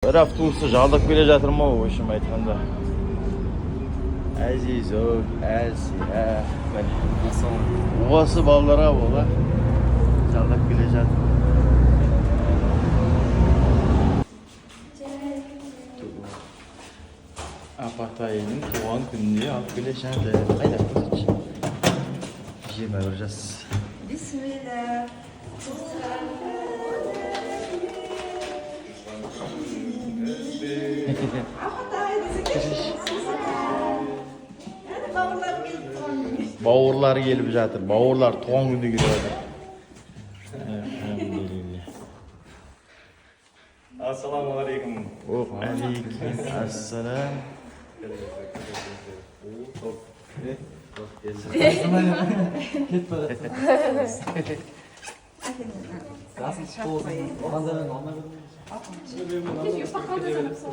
Bir avtobusni жалдап келе жатырмын ау, общем айтқанда. Әзизо, Әсия, осы балаларға бола жалдап келе жатыр. Апатайының туған күніне алып келе жатыр. Қайда көрсетші? 21 жас. Бисмилля. Bауырлары келіп жатыр. Бауырлар туған күнде келіп жатыр. Алхамдулилля. Ассалаумағалейкум. Алейкум ассалам.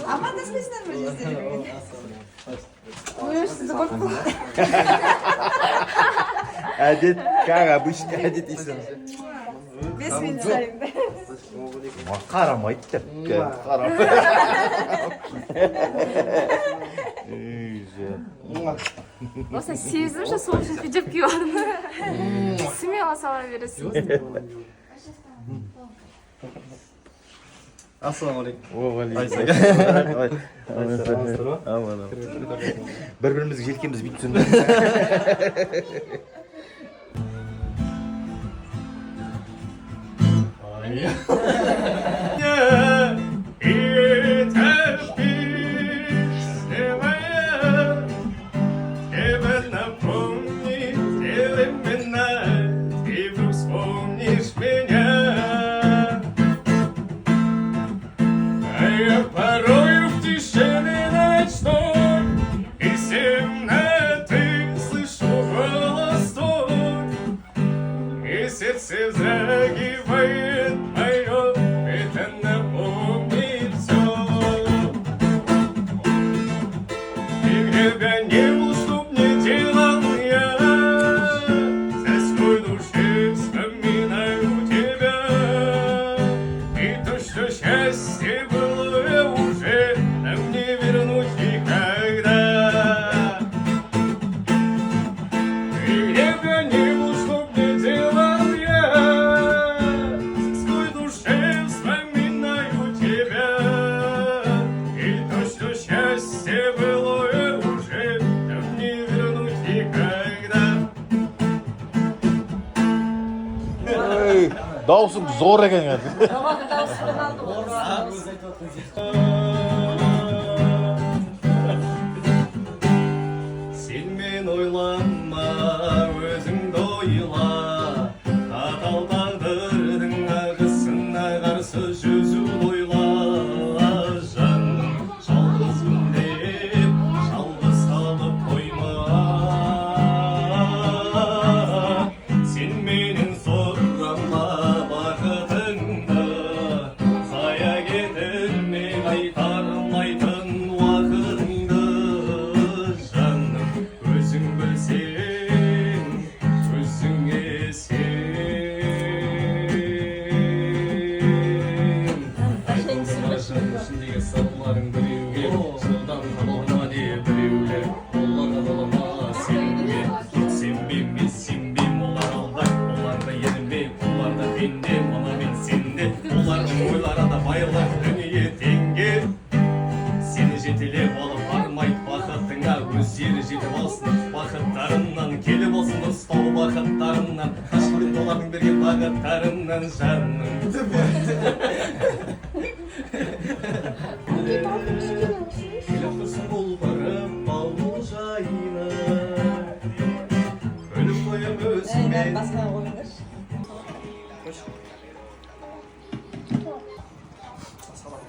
Амандасмайсыңдар ма жездеріңмен? Әдет, как обычно, әдет дейсің. Бисмилля. Қарамайды деп. Осылай сезімші сол үшін хиджап киіп алдым. Смело сала бересің. Ассалаумағалейкум. Bir-birimizге желкеміз бүйтіп түсінді. Сердце загибает мое, это напомнит все. И где бы я не был, чтоб не делал я, за свой душе вспоминаю тебя. И то, что счастье было уже, нам не вернуть никогда. И где бы я не был, чтоб не делал Даусың зор екен. Сен мен ойланма, өзіңді ойла, қатал тағдырдың ағысына қарсы жүзу ойла. Жаным жалғызбын деп, жалғыз қалып қойма. Сен менен сұрама бақытыңды, зая кетірме қайтармайтын уақытыңды. Жаным өзің білсең, өзіңе сен. Айтылмасын ішіндегі сырларың біреуге, жылдан қалама деп біреулер. Оларға қалама сенуге, сенбейм мен сенбейм, олар алдай, оларға ерінбе, олар да пенде, мына мен сенде. Олардың ойлары да байлар дүние теңге. Сені жетелеп алып бармайды бақытыңа, өздері жетіп алсын бақыттарынан, келіп алсын ұстау бақыттарынан, қашқырын олардың берген бақыттарынан. Жаным келіп тұрсын бұлбырып балмұл жайына, өліп қоям өзіңмен. Басқа қойыңдар. Салам,